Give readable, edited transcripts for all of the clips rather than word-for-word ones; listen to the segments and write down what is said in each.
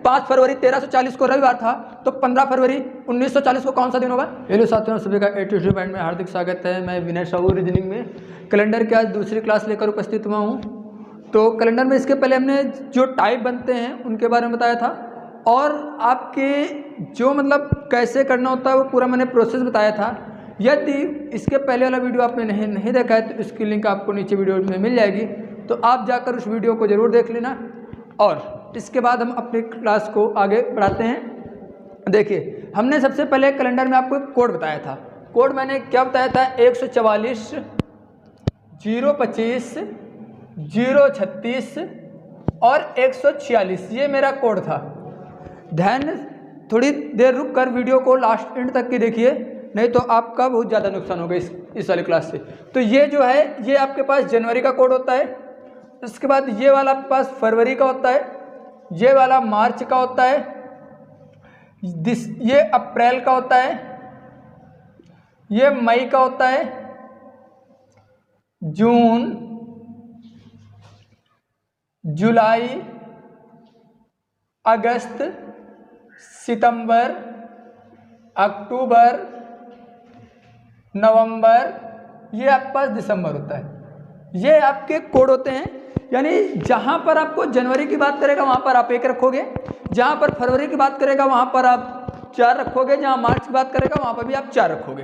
5 फरवरी 1340 को रविवार था, तो 15 फरवरी 1940 को कौन सा दिन होगा? हेलो साथियों, सभी का एटीट्यूड माइंड में हार्दिक स्वागत है। मैं विनय साहू रीजनिंग में कैलेंडर की आज दूसरी क्लास लेकर उपस्थित हुआ हूँ। तो कैलेंडर में इसके पहले हमने जो टाइप बनते हैं उनके बारे में बताया था, और आपके जो मतलब कैसे करना होता है वो पूरा मैंने प्रोसेस बताया था। यदि इसके पहले वाला वीडियो आपने नहीं देखा है तो इसकी लिंक आपको नीचे वीडियो में मिल जाएगी, तो आप जाकर उस वीडियो को ज़रूर देख लेना। और इसके बाद हम अपनी क्लास को आगे बढ़ाते हैं। देखिए, हमने सबसे पहले कैलेंडर में आपको एक कोड बताया था। कोड मैंने क्या बताया था? 144 025 036 और 146, ये मेरा कोड था। ध्यान थोड़ी देर रुक कर वीडियो को लास्ट एंड तक की देखिए, नहीं तो आपका बहुत ज़्यादा नुकसान होगा इस वाली क्लास से। तो ये जो है ये आपके पास जनवरी का कोड होता है, उसके बाद ये वाला आपके पास फरवरी का होता है, ये वाला मार्च का होता है, ये अप्रैल का होता है, ये मई का होता है, जून, जुलाई, अगस्त, सितंबर, अक्टूबर, नवंबर, ये आपके पास दिसंबर होता है। ये आपके कोड होते हैं। यानी जहाँ पर आपको जनवरी की बात करेगा वहाँ पर आप 1 रखोगे, जहाँ पर फरवरी की बात करेगा वहाँ पर आप 4 रखोगे, जहाँ मार्च की बात करेगा वहाँ पर भी आप 4 रखोगे।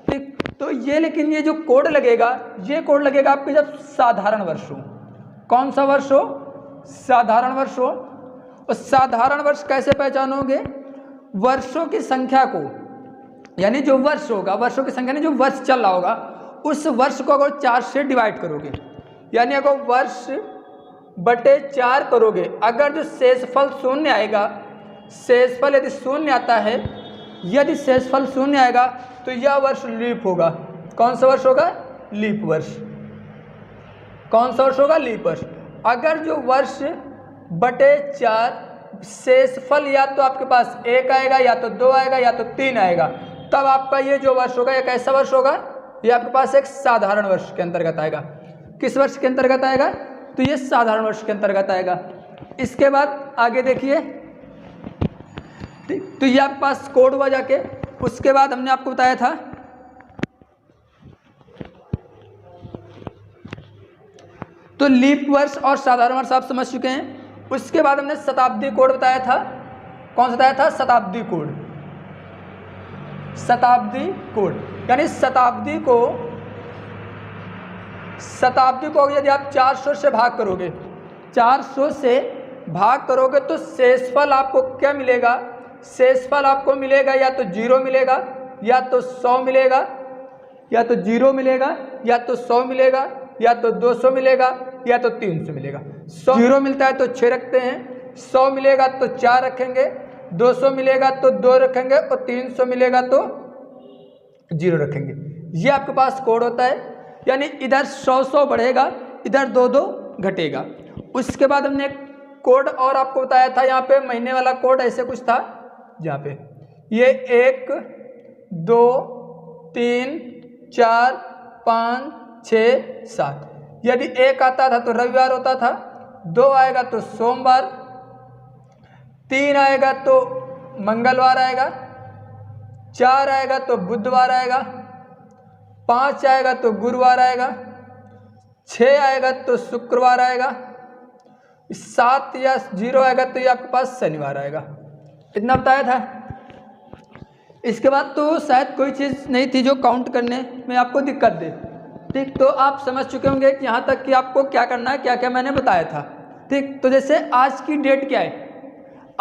ठीक, तो ये लेकिन ये जो कोड लगेगा, ये कोड लगेगा आपके जब साधारण वर्ष हो। कौन सा वर्ष हो? साधारण वर्ष हो। और साधारण वर्ष कैसे पहचानोगे? वर्षों की संख्या को, यानी जो वर्ष होगा, वर्षों की संख्या नहीं, जो वर्ष चल रहा होगा उस वर्ष को अगर 4 से डिवाइड करोगे, यानी अगर वर्ष बटे 4 करोगे, अगर जो शेषफल शून्य आएगा, शेषफल यदि शून्य आता है, यदि शेषफल शून्य आएगा तो यह वर्ष लीप होगा। कौन सा वर्ष होगा? लीप वर्ष। कौन सा वर्ष होगा? लीप वर्ष। अगर जो वर्ष बटे 4 शेषफल या तो आपके पास 1 आएगा, या तो 2 आएगा, या तो 3 आएगा, तब आपका ये जो वर्ष होगा, ये कैसा वर्ष होगा? ये आपके पास एक साधारण वर्ष के अंतर्गत आएगा। किस वर्ष के अंतर्गत आएगा? तो ये साधारण वर्ष के अंतर्गत आएगा। इसके बाद आगे देखिए, तो ये आपके पास कोड हुआ जाके। उसके बाद हमने आपको बताया था तो लीप वर्ष और साधारण वर्ष आप समझ चुके हैं। उसके बाद हमने शताब्दी कोड बताया था। कौन सा बताया था? शताब्दी कोड। शताब्दी कोड यानी शताब्दी को यदि आप 400 से भाग करोगे, 400 से भाग करोगे तो शेषफल आपको क्या मिलेगा? शेषफल आपको मिलेगा या तो 0 मिलेगा, या तो 100 मिलेगा, या तो 0 मिलेगा, या तो 100 मिलेगा, या तो 200 मिलेगा, या तो 300 मिलेगा। 0 मिलता है तो 6 रखते हैं, 100 मिलेगा तो 4 रखेंगे, 200 मिलेगा तो 2 रखेंगे, और 300 मिलेगा तो 0 रखेंगे। ये आपके पास कोड होता है। यानी इधर 100 बढ़ेगा, इधर 2 घटेगा। उसके बाद हमने एक कोड और आपको बताया था, यहाँ पे महीने वाला कोड ऐसे कुछ था, जहाँ पे ये 1 2 3 4 5 6 7, यदि 1 आता था तो रविवार होता था, 2 आएगा तो सोमवार, 3 आएगा तो मंगलवार आएगा, 4 आएगा तो बुधवार आएगा, 5 आएगा तो गुरुवार आएगा, 6 आएगा तो शुक्रवार आएगा, 7 या 0 आएगा तो ये आपके पास शनिवार आएगा। इतना बताया था। इसके बाद तो शायद कोई चीज़ नहीं थी जो काउंट करने में आपको दिक्कत दे। ठीक, तो आप समझ चुके होंगे कि यहाँ तक कि आपको क्या करना है, क्या क्या मैंने बताया था। ठीक, तो जैसे आज की डेट क्या है?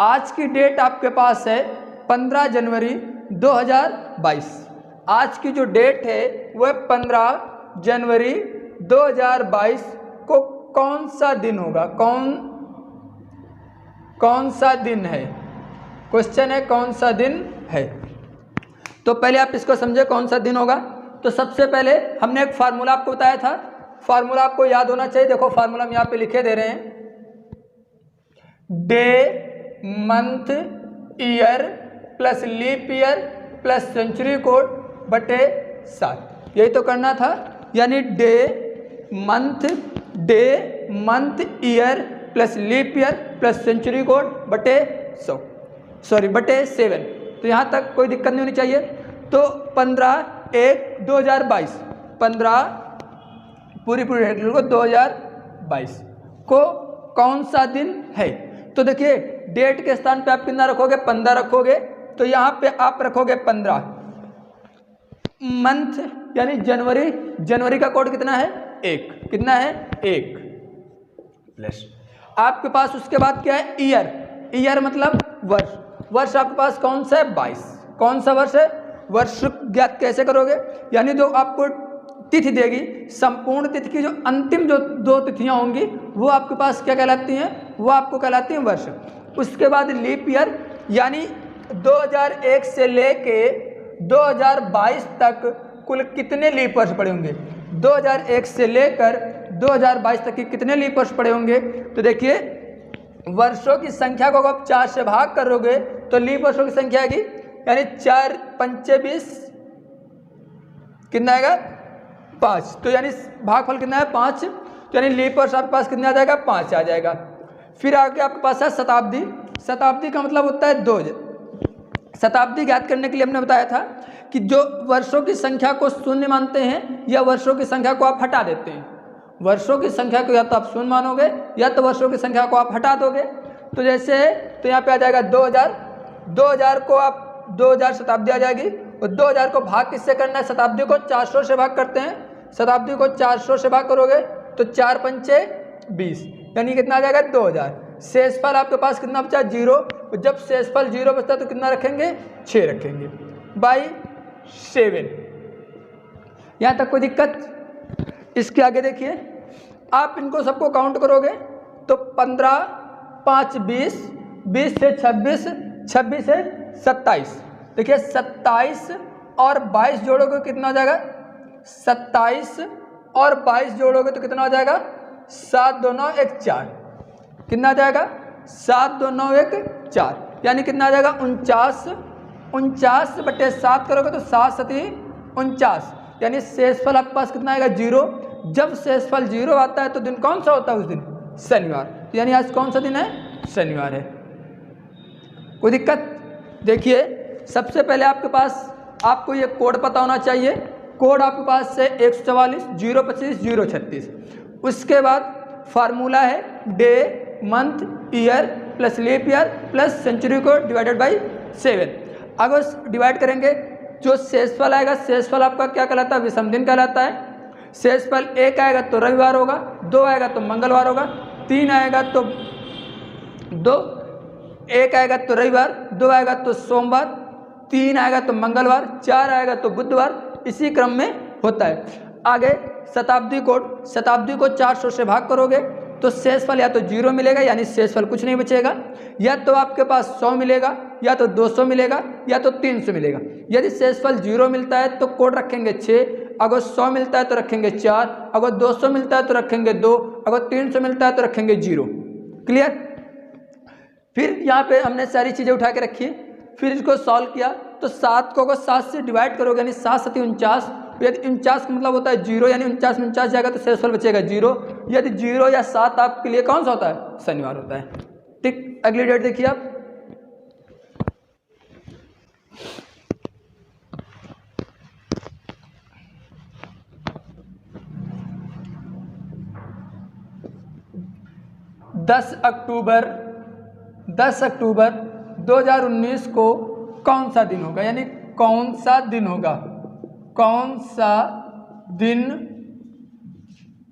आज की डेट आपके पास है 15 जनवरी 2022। आज की जो डेट है वह 15 जनवरी 2022 को कौन सा दिन होगा? कौन सा दिन है? क्वेश्चन है कौन सा दिन है। तो पहले आप इसको समझे कौन सा दिन होगा। तो सबसे पहले हमने एक फार्मूला आपको बताया था, फार्मूला आपको याद होना चाहिए। देखो फार्मूला हम यहाँ पे लिखे दे रहे हैं, day month year plus leap year plus century code बटे 7, यही तो करना था। यानी day month year plus leap year plus century code बटे 100 सॉरी बटे 7। तो यहाँ तक कोई दिक्कत नहीं होनी चाहिए। तो 15/1/2022 15 पूरी हेक्टर को 2022 को कौन सा दिन है? तो देखिए डेट के स्थान पे आप कितना रखोगे? 15 रखोगे। तो यहाँ पे आप रखोगे 15। मंथ यानी जनवरी का कोड कितना है? 1। कितना है? 1 प्लस आपके पास उसके बाद क्या है? ईयर मतलब वर्ष आपके पास कौन सा है? 22। कौन सा वर्ष है? वर्ष ज्ञात कैसे करोगे? यानी जो आपको तिथि देगी, संपूर्ण तिथि की जो अंतिम जो 2 तिथियां होंगी वो आपके पास क्या कहलाती हैं? वो आपको कहलाती हैं वर्ष। उसके बाद लीप ईयर यानी 2001 से लेके 2022 तक कुल कितने लीप वर्ष पड़े होंगे? 2001 से लेकर 2022 तक के कितने लीप वर्ष पड़े होंगे? तो देखिए वर्षों की संख्या को आप 4 से भाग करोगे तो लीप वर्षों की संख्या आएगी, यानी 4 पंचे 20, कितना आएगा? 5। तो यानी भागफल कितना है? 5। तो यानी लीप वर्ष आपके पास कितना आ जाएगा? 5 आ जाएगा। फिर आगे आपके पास है शताब्दी। शताब्दी का मतलब होता है 2। शताब्दी ज्ञात करने के लिए हमने बताया था कि जो वर्षों की संख्या को शून्य मानते हैं या वर्षों की संख्या को आप हटा देते हैं। वर्षों की संख्या को या तो आप शून्य मानोगे या तो वर्षों की संख्या को आप हटा दोगे। तो जैसे तो यहाँ पे आ जाएगा 2000 को आप 2000 शताब्दी आ जाएगी। और 2000 को भाग किससे करना है? शताब्दी को 400 से भाग करते हैं। शताब्दी को 400 से भाग करोगे तो 4 पंचे 20, यानी कितना आ जाएगा? 2000। शेषफल आपके पास कितना बचा? 0। जब शेषफल 0 बचता है तो कितना रखेंगे? 6 रखेंगे बाई 7। यहाँ तक कोई दिक्कत? इसके आगे देखिए आप इनको सबको काउंट करोगे तो 15 5 20, 20 से 26, 26 से 27। देखिए 27 और 22 जोड़ोगे कितना हो जाएगा? 27 और 22 जोड़ोगे तो कितना हो जाएगा? 7 2 9 1 4। कितना आ जाएगा? 7 2 9 1 4, यानी कितना आ जाएगा? 49 बटे 7 करोगे तो 7 7 49, यानी शेषफल आपके पास कितना आएगा? 0। जब शेषफल 0 आता है तो दिन कौन सा होता है? उस दिन शनिवार। तो यानी आज कौन सा दिन है? शनिवार है। कोई दिक्कत? देखिए सबसे पहले आपके पास आपको ये कोड पता होना चाहिए। कोड आपके पास है 144 025 036। उसके बाद फार्मूला है day month year plus leap year plus century को डिवाइडेड बाई 7। अगर डिवाइड करेंगे जो शेषफल आएगा, शेषफल आपका क्या कहलाता है? विषम दिन कहलाता है। शेषफल 1 आएगा तो रविवार होगा, 2 आएगा तो मंगलवार होगा, 3 आएगा तो 1 आएगा तो रविवार, 2 आएगा तो सोमवार, 3 आएगा तो मंगलवार, 4 आएगा तो बुधवार। इसी क्रम में होता है। आगे शताब्दी को 400 से भाग करोगे तो शेषफल या तो 0 मिलेगा, यानी शेषफल कुछ नहीं बचेगा, या तो आपके पास 100 मिलेगा, या तो 200 मिलेगा, या तो 300 मिलेगा। यदि शेषफल 0 मिलता है तो कोड रखेंगे 6, अगर 100 मिलता है तो रखेंगे 4, अगर 200 मिलता है तो रखेंगे 2, अगर 300 मिलता है तो रखेंगे 0। क्लियर? फिर यहाँ पे हमने सारी चीज़ें उठा के रखी, फिर इसको सॉल्व किया तो 7 को अगर 7 से डिवाइड करोगे यानी 7 7 49, यदि 49 का मतलब होता है 0, यानी 49 में 49 जाएगा तो शेषफल बचेगा 0। यदि 0 या 7 आपके लिए कौन सा होता है? शनिवार होता है। ठीक, अगली डेट देखिए आप। दस अक्टूबर 2019 को कौन सा दिन होगा? यानी कौन सा दिन होगा? कौन सा दिन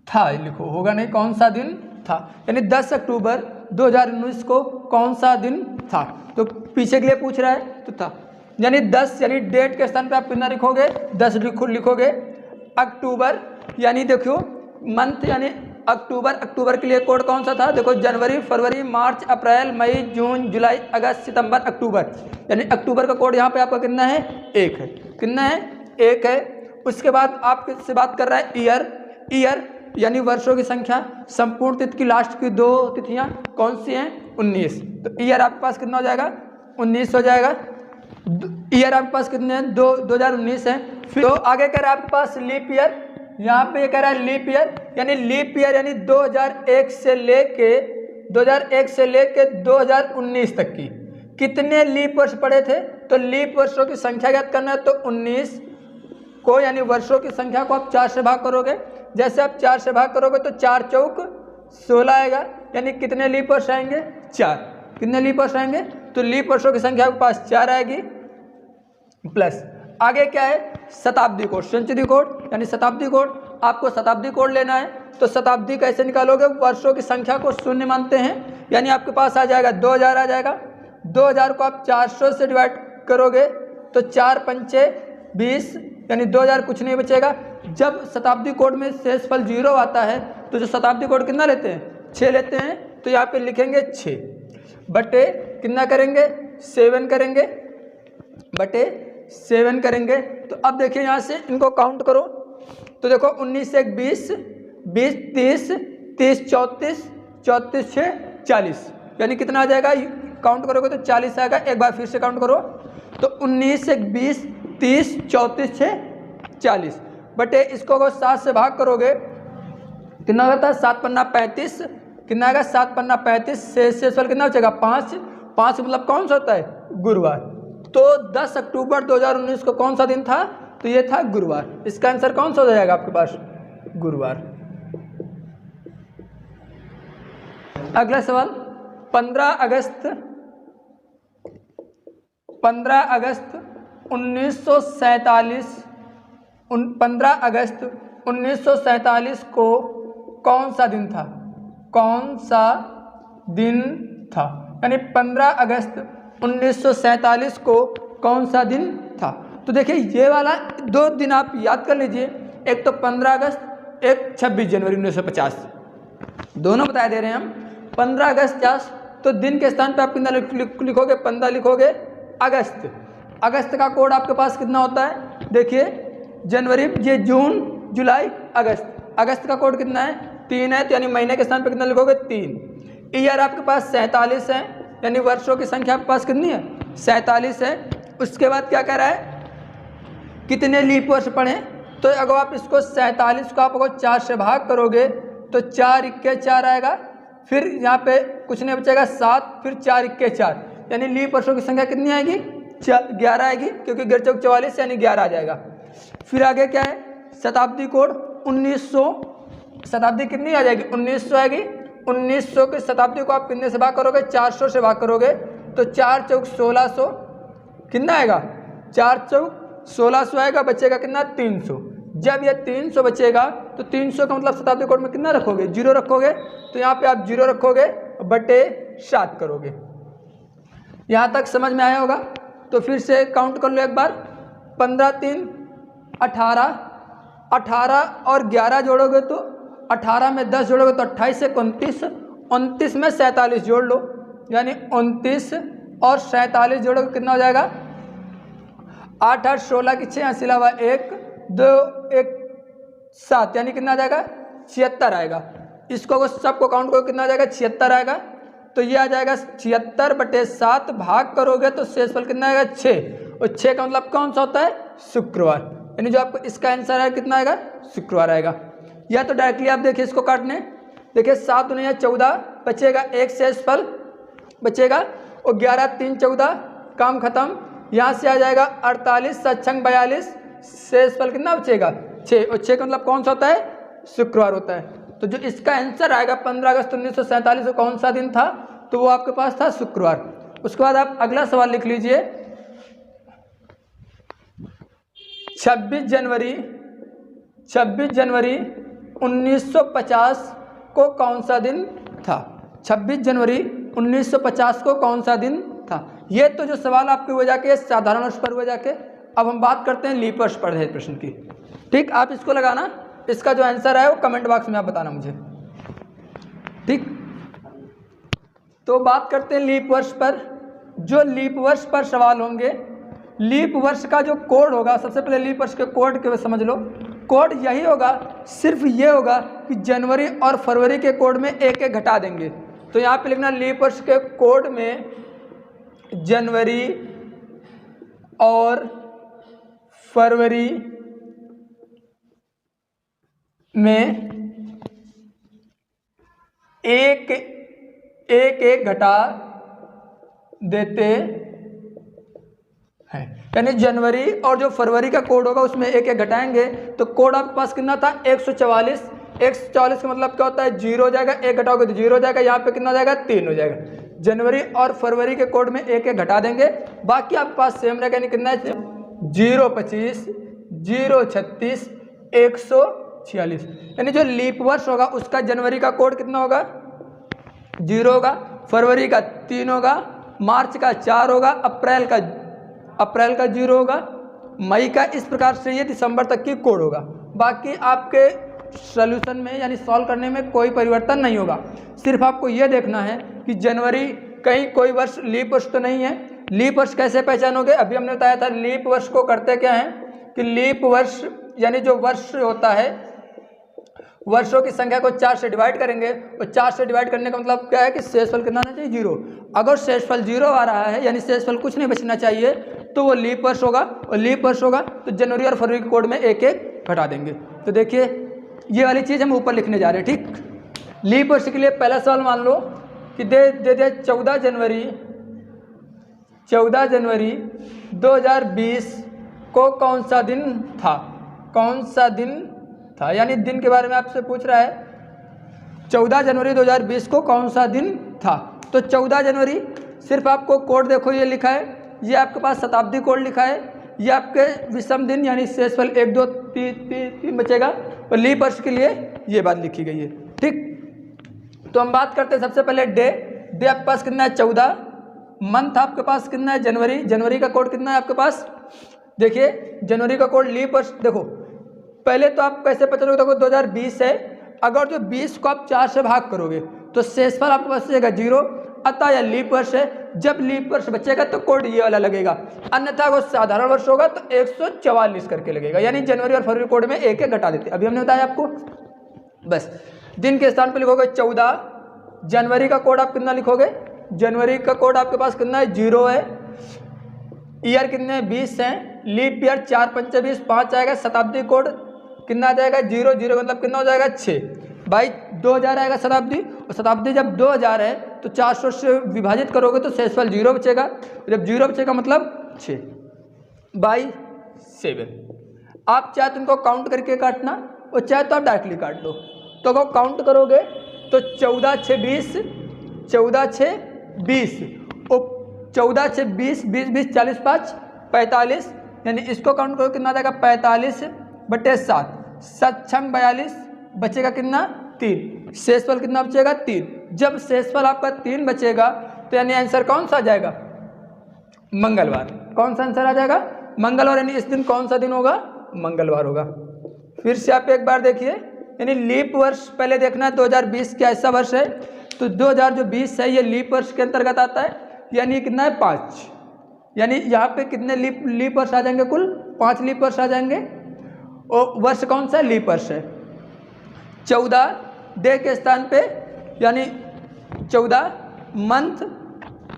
था लिखो, होगा नहीं, कौन सा दिन था। यानी 10 अक्टूबर 2019 को कौन सा दिन था? तो पीछे के लिए पूछ रहा है तो था, यानी 10 यानी डेट के स्थान पे आप कितना लिखोगे? 10 लिखोगे। अक्टूबर यानी देखो मंथ यानी अक्टूबर के लिए कोड कौन सा था? देखो जनवरी फरवरी मार्च अप्रैल मई जून जुलाई अगस्त सितंबर अक्टूबर, यानी अक्टूबर का कोड यहाँ पे आपका कितना है? 1 है। कितना है? 1 है। उसके बाद आपसे बात कर रहा है ईयर यानी वर्षों की संख्या। संपूर्ण तिथि की लास्ट की 2 तिथियां कौन सी हैं? 19। तो ईयर आपके पास कितना हो जाएगा? 19 हो जाएगा। ईयर आपके पास कितने हैं? 2019 है। फिर तो आगे कह रहा है आपके पास लीप ईयर, यहाँ पे ये कह रहा है लीप ईयर, यानी लीप ईयर यानी 2001 से लेके 2019 तक की, कितने लीप वर्ष पड़े थे, तो लीप वर्षों की संख्या ज्ञात करना है तो 19 को यानी वर्षों की संख्या को आप 4 से भाग करोगे। जैसे आप 4 से भाग करोगे तो 4 चौक 16 आएगा, यानी कितने लीप वर्ष आएंगे 4। कितने लीप वर्ष आएंगे, तो लीप वर्षों की संख्या के पास 4 आएगी। प्लस आगे क्या है, शताब्दी कोड, सेंचुरी कोड यानी शताब्दी कोड। आपको शताब्दी कोड लेना है तो शताब्दी कैसे निकालोगे, वर्षों की संख्या को शून्य मानते हैं, यानी आपके पास आ जाएगा 2000 आ जाएगा। 2000 को आप 400 से डिवाइड करोगे तो 4 पंचे 20, यानी 2000 कुछ नहीं बचेगा। जब शताब्दी कोड में शेषफल 0 आता है तो जो शताब्दी कोड कितना लेते हैं, 6 लेते हैं। तो यहाँ पे लिखेंगे 6 बटे कितना करेंगे, 7 करेंगे, बटे 7 करेंगे। तो अब देखिए यहाँ से इनको काउंट करो तो देखो 19 से 20, 20 30, 30 34, 34 6 40, यानी कितना आ जाएगा, काउंट करोगे तो 40 आएगा। एक बार फिर से काउंट करो तो 19 से 20, 30 34 6 40 बटे इसको अगर 7 से भाग करोगे कितना होता है, 7 पन्ना 35, कितना आएगा 7 पन्ना 35, शेषफल कितना बचेगा 5। 5 मतलब कौन सा होता है, गुरुवार। तो 10 अक्टूबर 2019 को कौन सा दिन था, तो ये था गुरुवार। इसका आंसर कौन सा हो जाएगा आपके पास, गुरुवार। अगला सवाल, 15 अगस्त 1947 15 अगस्त 1947 को कौन सा दिन था, कौन सा दिन था, यानी 15 अगस्त 1947 को कौन सा दिन था। तो देखिए ये वाला 2 दिन आप याद कर लीजिए, एक तो 15 अगस्त, एक 26 जनवरी 1950, दोनों बताए दे रहे हैं हम। 15 अगस्त तो दिन के स्थान पे आप कितना लिखोगे, 15 लिखोगे। अगस्त, अगस्त का कोड आपके पास कितना होता है, देखिए जनवरी, ये जून जुलाई अगस्त, अगस्त का कोड कितना है 3 है, तो यानी महीने के स्थान पे कितना लिखोगे 3। ईयर आपके पास 47 है, यानी वर्षों की संख्या आपके पास कितनी है 47 है। उसके बाद क्या कह रहा है, कितने लीप वर्ष पड़े, तो अगर आप इसको 47 को आप अगर 4 से भाग करोगे तो 4 इक्के 4 आएगा, फिर यहाँ पे कुछ नहीं बचेगा 7, फिर 4 इक्के 4, यानी लीप वर्षों की संख्या कितनी आएगी 11 आएगी, क्योंकि 11 चौक 44 यानी 11 आ जाएगा। फिर आगे क्या है, शताब्दी कोड 1900, शताब्दी कितनी आ जाएगी 1900 आएगी। 1900 की शताब्दी को आप कितने से भाग करोगे, 400 से भाग करोगे तो 4 चौक 1600, कितना आएगा 4 चौक 1600 आएगा, बचेगा कितना 300। जब ये 300 बचेगा तो 300 का मतलब शताब्दी कोड में कितना रखोगे, 0 रखोगे, तो यहाँ पे आप 0 रखोगे बटे 7 करोगे। यहाँ तक समझ में आया होगा। तो फिर से काउंट कर लो एक बार, 15 3 18, 18 और 11 जोड़ोगे तो 18 में 10 जोड़ोगे तो 28 से 29, 29 में 47 जोड़ लो, यानी 29 और 47 जोड़ोगे कितना हो जाएगा 8 8 16 की 6 सिलावा 1 2 1 7, यानी कितना आ जाएगा 76 आएगा। इसको अगर सबको काउंट करो कितना आ जाएगा 76 आएगा। तो ये आ जाएगा 76 बटे 7 भाग करोगे तो शेषफल कितना आएगा 6, और 6 का मतलब कौन सा होता है शुक्रवार, यानी जो आपको इसका आंसर है कितना आएगा शुक्रवार आएगा। या तो डायरेक्टली आप देखिए इसको काटने, देखिए 7 9 14 बचेगा, एक शेषफल बचेगा, और 11 3 14 काम खत्म। यहाँ से आ जाएगा 48 7 42, शेषफल कितना बचेगा 6, और 6 का मतलब कौन सा होता है शुक्रवार होता है। तो जो इसका आंसर आएगा 15 अगस्त 1947 को कौन सा दिन था, तो वो आपके पास था शुक्रवार। उसके बाद आप अगला सवाल लिख लीजिए, 26 जनवरी 1950 को कौन सा दिन था। 26 जनवरी 1950 को कौन सा दिन था। ये तो जो सवाल आपके हो जाके साधारण वर्ष पर हो जाके, अब हम बात करते हैं लीप वर्ष पर है प्रश्न की। ठीक, आप इसको लगाना, इसका जो आंसर है वो कमेंट बॉक्स में आप बताना मुझे। ठीक, तो बात करते हैं लीप वर्ष पर। जो लीप वर्ष पर सवाल होंगे, लीप वर्ष का जो कोड होगा, सबसे पहले लीप वर्ष के कोड के समझ लो। कोड यही होगा, सिर्फ ये होगा कि जनवरी और फरवरी के कोड में एक एक घटा देंगे। तो यहाँ पे लिखना लीप वर्ष के कोड में जनवरी और फरवरी में एक घटा देते हैं। यानी जनवरी और जो फरवरी का कोड होगा उसमें एक एक घटाएंगे तो कोड आपके पास कितना था 144। 144 का मतलब क्या होता है 0 हो जाएगा, एक घटाओगे तो 0 हो जाएगा, यहाँ पे कितना हो जाएगा 3 हो जाएगा। जनवरी और फरवरी के कोड में एक एक घटा देंगे, बाकी आपके पास सेम रहेगा। यानी कितना है 025 036 146। यानी जो लीप वर्ष होगा उसका जनवरी का कोड कितना होगा 0 होगा, फरवरी का 3 होगा, मार्च का 4 होगा, अप्रैल का 0 होगा, मई का इस प्रकार से ये दिसंबर तक की कोड होगा। बाकी आपके सॉल्यूशन में यानी सॉल्व करने में कोई परिवर्तन नहीं होगा। सिर्फ आपको ये देखना है कि जनवरी कहीं कोई वर्ष लीप वर्ष तो नहीं है। लीप वर्ष कैसे पहचानोगे, अभी हमने बताया था। लीप वर्ष को करते क्या है कि लीप वर्ष यानी जो वर्ष होता है वर्षों की संख्या को 4 से डिवाइड करेंगे और 4 से डिवाइड करने का मतलब क्या है कि शेषफल कितना आना चाहिए 0। अगर शेषफल 0 आ रहा है यानी शेषफल कुछ नहीं बचना चाहिए तो वो लीप वर्ष होगा, और लीप वर्ष होगा तो जनवरी और फरवरी के कोड में एक एक घटा देंगे। तो देखिए ये वाली चीज़ हम ऊपर लिखने जा रहे हैं। ठीक, लीप वर्ष के लिए पहला सवाल मान लो कि दे 14 जनवरी 2020 को कौन सा दिन था, यानी दिन के बारे में आपसे पूछ रहा है 14 जनवरी 2020 को कौन सा दिन था। तो 14 जनवरी सिर्फ आपको कोड देखो ये लिखा है, ये आपके पास शताब्दी कोड लिखा है, ये आपके विषम दिन यानी शेषफल 1 2 3 बचेगा, और लीप वर्ष के लिए ये बात लिखी गई है। ठीक, तो हम बात करते हैं सबसे पहले डे आपके पास कितना है 14, मंथ आपके पास कितना है जनवरी का कोड कितना है आपके पास। देखिए जनवरी का कोड लीप वर्ष देखो पहले तो आप कैसे पता चलोगे, देखो 2020 है, अगर जो 20 को आप 4 से भाग करोगे तो शेषफल आपके पास बचेगा 0, अतः यह लीप वर्ष है। जब लीप वर्ष बचेगा तो कोड ये वाला लगेगा, अन्यथा वो साधारण वर्ष होगा तो 144 करके लगेगा। यानी जनवरी और फरवरी कोड में एक एक घटा देते, अभी हमने बताया आपको। बस दिन के स्थान पर लिखोगे 14, जनवरी का कोड आप कितना लिखोगे, जनवरी का कोड आपके पास कितना है 0 है, ईयर कितने 20 हैं, लीप ईयर 4 5 20 5 आएगा, शताब्दी कोड कितना आ जाएगा 0 0 मतलब कितना हो जाएगा 6 भाई 2000 आएगा शताब्दी, और शताब्दी जब 2000 है तो 400 से विभाजित करोगे तो शेषफल 0 बचेगा, जब 0 बचेगा मतलब 6 बाई 7। आप चाहे तो इनको काउंट करके काटना और चाहे तो आप डायरेक्टली काट लो। तो अगर काउंट करोगे तो 14 6 20 14 6 20 और 14 6 20 20 20 40 5 45, यानी इसको काउंट करो कितना आ जाएगा 45/7 7 6 42 बचेगा कितना 3, शेषफल कितना बचेगा 3। जब शेषफल आपका 3 बचेगा तो यानी आंसर कौन सा आ जाएगा मंगलवार। कौन सा आंसर आ जाएगा मंगलवार, यानी इस दिन कौन सा दिन होगा मंगलवार होगा। फिर से आप एक बार देखिए, यानी लीप वर्ष पहले देखना है 2020 क्या ऐसा वर्ष है, तो 2020 है ये लीप वर्ष के अंतर्गत आता है, यानी कितना है 5, यानी यहाँ पे कितने लीप वर्ष आ जाएंगे कुल 5 लीप वर्ष आ जाएंगे। और वर्ष कौन सा लीप वर्ष है 14 डे के स्थान पे, यानी 14 मंथ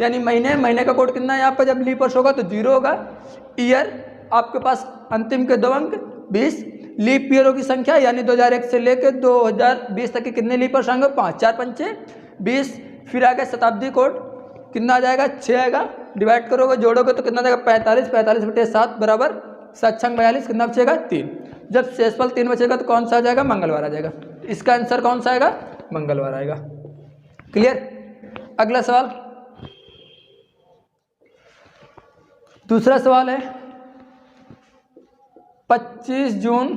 यानी महीने का कोड कितना है यहाँ पर जब लीप वर्ष होगा तो 0 होगा, ईयर आपके पास अंतिम के 2 अंक 20, लीप ईयरों की संख्या यानी 2001 से लेकर 2020 तक के कितने लीप वर्ष आएंगे 5 4 5 20। फिर आगे शताब्दी कोड कितना आ जाएगा 6 आएगा, डिवाइड करोगे जोड़ोगे तो कितना जाएगा 45/7 बराबर 7 6 42 कितना बचेगा 3। जब शेषफल 3 बचेगा तो कौन सा आ जाएगा मंगलवार आ जाएगा। इसका आंसर कौन सा आएगा मंगलवार आएगा। क्लियर। अगला सवाल, दूसरा सवाल है 25 जून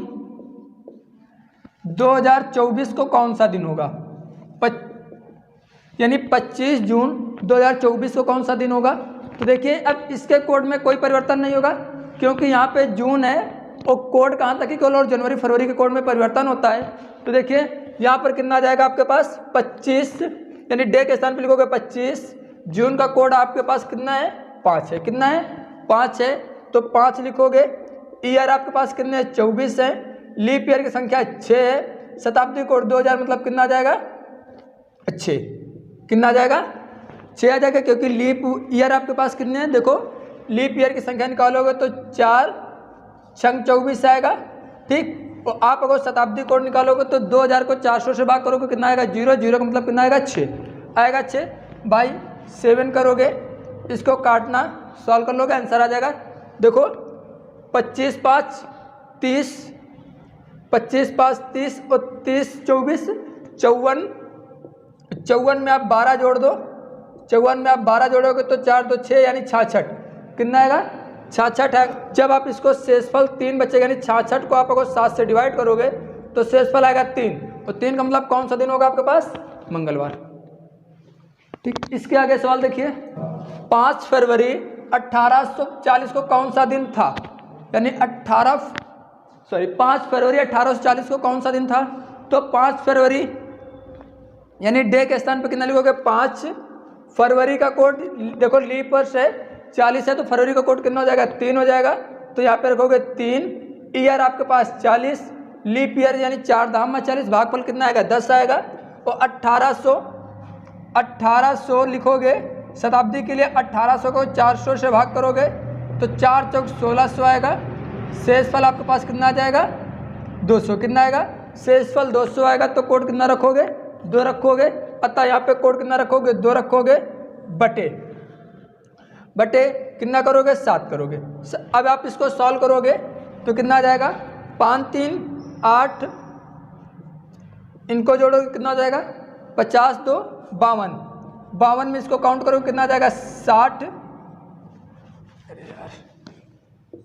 2024 को कौन सा दिन होगा, यानी 25 जून 2024 को कौन सा दिन होगा। तो देखिए अब इसके कोड में कोई परिवर्तन नहीं होगा क्योंकि यहाँ पे जून है और कोड कहाँ तक ही केवल, और जनवरी फरवरी के कोड में परिवर्तन होता है। तो देखिए यहाँ पर कितना आ जाएगा आपके पास 25, यानी डे के स्थान पर लिखोगे 25, जून का कोड आपके पास कितना है 5 है, कितना है 5 है तो 5 लिखोगे, ईयर आपके पास कितने 24 है, लीप ईयर की संख्या 6 है, शताब्दी कोड 2000 मतलब कितना आ जाएगा 6, कितना आ जाएगा 6 आ जाएगा क्योंकि लीप ईयर आपके पास कितने हैं देखो, लीप ईयर की संख्या निकालोगे तो 4 6 24 आएगा। ठीक, और आप अगर शताब्दी कोड निकालोगे तो 2000 को 400 से भाग करोगे कितना आएगा 0 0 का मतलब कितना आएगा 6 आएगा 6 बाई 7 करोगे, इसको काटना, सॉल्व कर लोगे आंसर आ जाएगा। देखो 25 5 30, 25 5 30 और 30 24, 54 में आप 12 जोड़ दो, 54 में आप 12 जोड़ोगे तो 4 2 6 यानी 66, कितना आएगा 66 है। जब आप इसको शेषफल 3 बचेगा यानी 66 को आप अगर 7 से डिवाइड करोगे तो शेषफल आएगा 3, और 3 का मतलब कौन सा दिन होगा आपके पास, मंगलवार। ठीक, इसके आगे सवाल देखिए, 5 फरवरी 1840 को कौन सा दिन था, यानी 5 फरवरी 1840 को कौन सा दिन था। तो 5 फरवरी यानी डे के स्थान पर कितना लिखोगे 5, फरवरी का कोड देखो लीप वर्ष है 40 है तो फरवरी का कोड कितना हो जाएगा 3 हो जाएगा, तो यहाँ पे रखोगे 3, ईयर आपके पास 40, लीप ईयर यानी 4 धाम में 40, भागफल कितना आएगा 10 आएगा, और 1800 लिखोगे शताब्दी के लिए, 1800 को 400 से भाग करोगे तो 4 चौक 1600 आएगा, शेषफल आपके पास कितना आ जाएगा 200, कितना आएगा शेषफल 200 आएगा, तो कोड कितना रखोगे 2 रखोगे, अतः यहाँ पे कोड कितना रखोगे 2 रखोगे, बटे कितना करोगे 7 करोगे। अब आप इसको सॉल्व करोगे तो कितना आ जाएगा 5 3 8, इनको जोड़ोगे कितना हो जाएगा 50 2 52, 52 में इसको काउंट करोगे कितना आ जाएगा 60,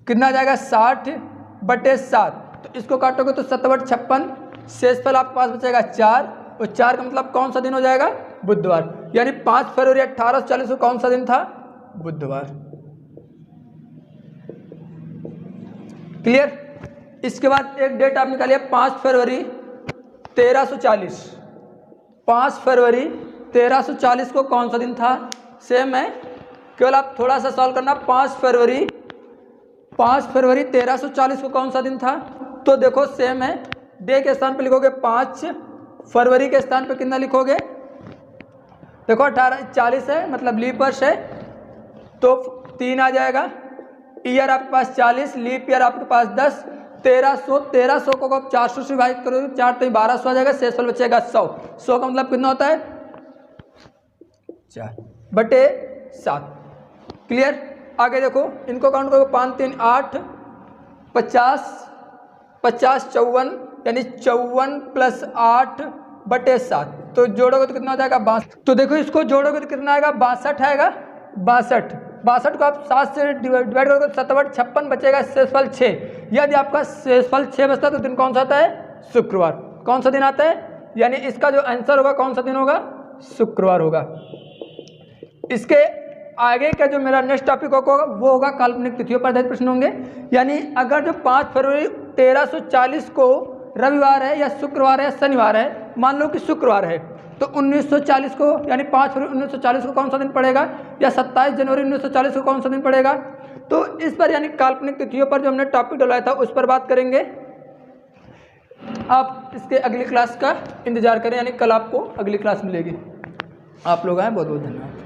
कितना आ जाएगा 60 बटे 7, तो इसको काटोगे तो 7 बटे 56, शेषफल आपके पास बचेगा 4, और 4 का मतलब कौन सा दिन हो जाएगा बुधवार, यानी 5 फरवरी 1840 को कौन सा दिन था बुधवार। क्लियर। इसके बाद एक डेट आप निकालिए 5 फरवरी 1340, 5 फरवरी 1340 को कौन सा दिन था, सेम है, केवल आप थोड़ा सा सॉल्व करना। 5 फरवरी 1340 को कौन सा दिन था, तो देखो सेम है, डे के स्थान पे लिखोगे 5, फरवरी के स्थान पे कितना लिखोगे, देखो 1840 है मतलब लीप वर्ष है तो 3 आ जाएगा, ईयर आपके पास 40, लीप ईयर आपके पास 10, 1300 को आप 400 से विभाजित करोगे 4 तो 1200 आ जाएगा, शेषफल बचेगा 100, 100 का मतलब कितना होता है 4 बटे 7। क्लियर। आगे देखो इनको काउंट करो 5 3 8 50 50 54 यानी 54 प्लस 8 बटे 7, तो जोड़ोगे तो कितना हो जाएगा 62, तो देखो इसको जोड़ोगे तो कितना आएगा 62 आएगा, 62 को आप 7 से डिवाइड करोगे तो 7 बटे 56 बचेगा, शेषफल 6। यदि आपका शेषफल 6 बचता है तो दिन कौन सा आता है शुक्रवार, कौन सा दिन आता है, यानी इसका जो आंसर होगा कौन सा दिन होगा शुक्रवार होगा। इसके आगे का जो मेरा नेक्स्ट टॉपिक होगा वो होगा काल्पनिक तिथियों पर आधारित प्रश्न होंगे, यानी अगर जो 5 फरवरी 1340 को रविवार है या शुक्रवार है या शनिवार है, मान लो कि शुक्रवार है तो 1940 को यानी 5 फरवरी 1940 को कौन सा दिन पड़ेगा, या 27 जनवरी 1940 को कौन सा दिन पड़ेगा। तो इस पर यानी काल्पनिक तिथियों पर जो हमने टॉपिक डलवाया था उस पर बात करेंगे। आप इसके अगली क्लास का इंतजार करें, यानी कल आपको अगली क्लास मिलेगी। आप लोग आए, बहुत बहुत धन्यवाद।